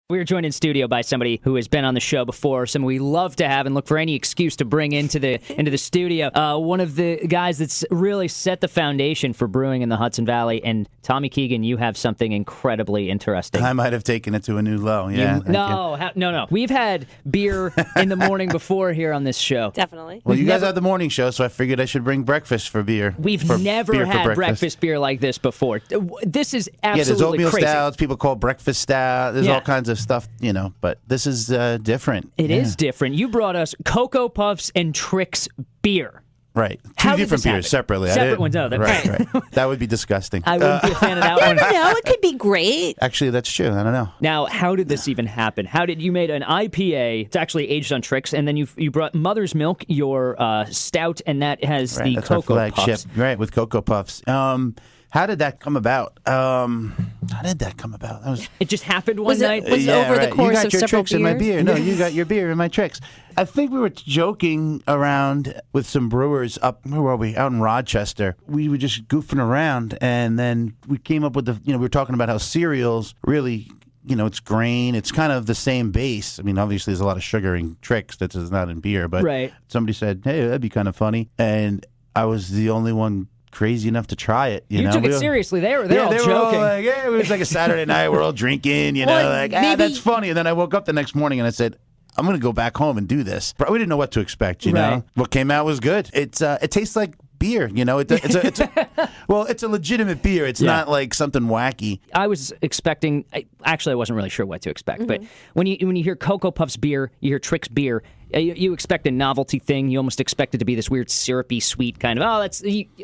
We were joined in studio by somebody who has been on the show before, someone we love to have and look for any excuse to bring into the studio. One of the guys that's really set the foundation for brewing in the Hudson Valley. And Tommy Keegan, you have something incredibly interesting. I might have taken it to a new low. Yeah. No. We've had beer in the morning before here on this show. Definitely. Well, you guys have the morning show, so I figured I should bring breakfast for beer. We've never had breakfast beer like this before. This is absolutely there's oatmeal crazy. stouts. People call breakfast stout. There's all kinds of stuff, but this is different. It is different. You brought us Cocoa Puffs and Trix beer. Right. How Two did different this beers happen? separately. Separate ones, right. That would be disgusting. I wouldn't be a fan of that one. No, it could be great. Actually, that's true. I don't know. Now, how did this even happen? How did you made an IPA? It's actually aged on Trix, and then you brought Mother's Milk, your stout, and that has the that's Cocoa our flagship. Puffs. Right, with Cocoa Puffs. How did that come about? It just happened one night? Was it over the course you got of your several Trix in my beers? beer. No, you got your beer in my Trix. I think we were joking around with some brewers up, where were we? Out in Rochester. We were just goofing around, and then we came up with we were talking about how cereals really, it's grain. It's kind of the same base. I mean, obviously there's a lot of sugar in Trix that is not in beer, but somebody said, hey, that'd be kind of funny. And I was the only one crazy enough to try it. You took it seriously. They're all joking. All like, it was like a Saturday night. We're all drinking, that's funny. And then I woke up the next morning and I said, I'm going to go back home and do this. But we didn't know what to expect, know. What came out was good. It tastes like beer, it's a legitimate beer. It's not like something wacky. I was expecting, I wasn't really sure what to expect, but when you hear Cocoa Puffs beer, you hear Trix beer, you expect a novelty thing. You almost expect it to be this weird syrupy sweet kind of,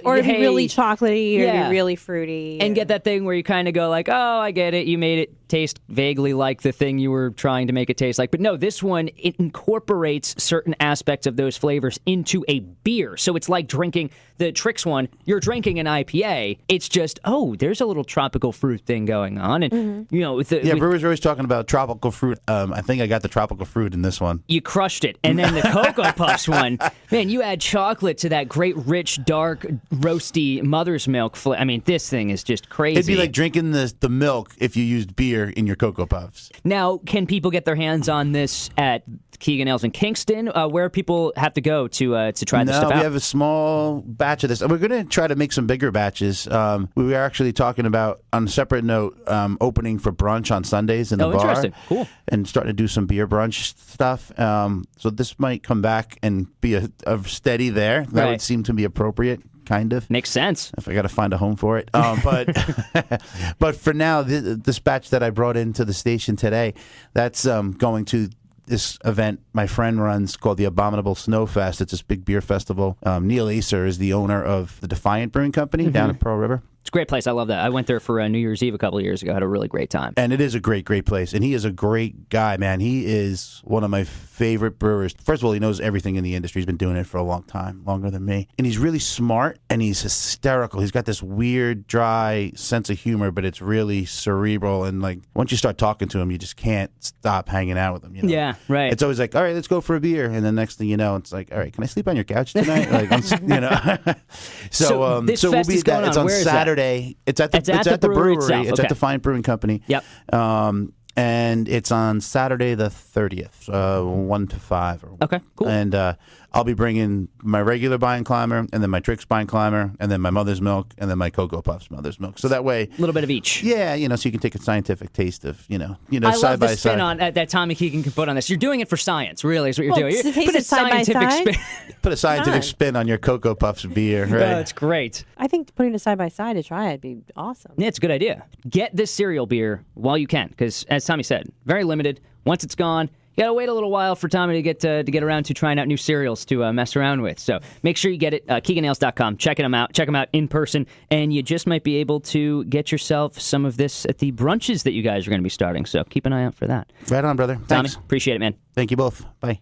or to be really chocolatey or to be really fruity. And get that thing where you kind of go like, oh, I get it. You made it taste vaguely like the thing you were trying to make it taste like. But no, this one, it incorporates certain aspects of those flavors into a beer. So it's like drinking the Trix one. You're drinking an IPA. It's just, there's a little tropical fruit thing going on. And, brewers are always talking about tropical fruit. I think I got the tropical fruit in this one. You crushed it. And then the Cocoa Puffs one, man, you add chocolate to that great, rich, dark, roasty Mother's Milk flavor. I mean, this thing is just crazy. It'd be like drinking the milk if you used beer in your Cocoa Puffs. Now, can people get their hands on this at Keegan Ales in Kingston? Where people have to go to try this stuff out? We have a small batch of this. We're going to try to make some bigger batches. We were actually talking about, on a separate note, opening for brunch on Sundays in the bar. Interesting. Cool. And starting to do some beer brunch stuff. So this might come back and be a steady there. That would seem to be appropriate. Kind of. Makes sense. If I got to find a home for it. But for now, this batch that I brought into the station today, that's going to this event my friend runs called the Abominable Snowfest. It's this big beer festival. Neil Acer is the owner of the Defiant Brewing Company down at Pearl River. It's a great place. I love that. I went there for New Year's Eve a couple of years ago. Had a really great time. And it is a great, great place. And he is a great guy, man. He is one of my favorite brewers. First of all, he knows everything in the industry. He's been doing it for a long time, longer than me. And he's really smart and he's hysterical. He's got this weird, dry sense of humor, but it's really cerebral. And once you start talking to him, you just can't stop hanging out with him. Yeah, right. It's always like, all right, let's go for a beer. And the next thing you know, it's like, all right, can I sleep on your couch tonight? So this fest is going on. It's on Where is Saturday. It's at the brewery. Itself. It's Okay. at Defiant Brewing Company. Yep. And it's on Saturday the 30th, 1 to 5. Okay, cool. And I'll be bringing my regular Bind Climber, and then my Trix Bind Climber, and then my Mother's Milk, and then my Cocoa Puffs Mother's Milk. So that way, a little bit of each. Yeah, so you can take a scientific taste of, I side love by the spin side. on that Tommy Keegan can put on this. You're doing it for science, really, is what you're doing. It's the taste Put a of side by scientific side. spin. Put a scientific spin on your Cocoa Puffs beer, right? That's great. I think putting it side by side to try it would be awesome. Yeah, it's a good idea. Get this cereal beer while you can, because as Tommy said, very limited. Once it's gone, you gotta wait a little while for Tommy to get around to trying out new cereals to mess around with. So make sure you get it. KeeganAles.com. Check them out in person, and you just might be able to get yourself some of this at the brunches that you guys are going to be starting. So keep an eye out for that. Right on, brother. Thanks. Tommy, appreciate it, man. Thank you both. Bye.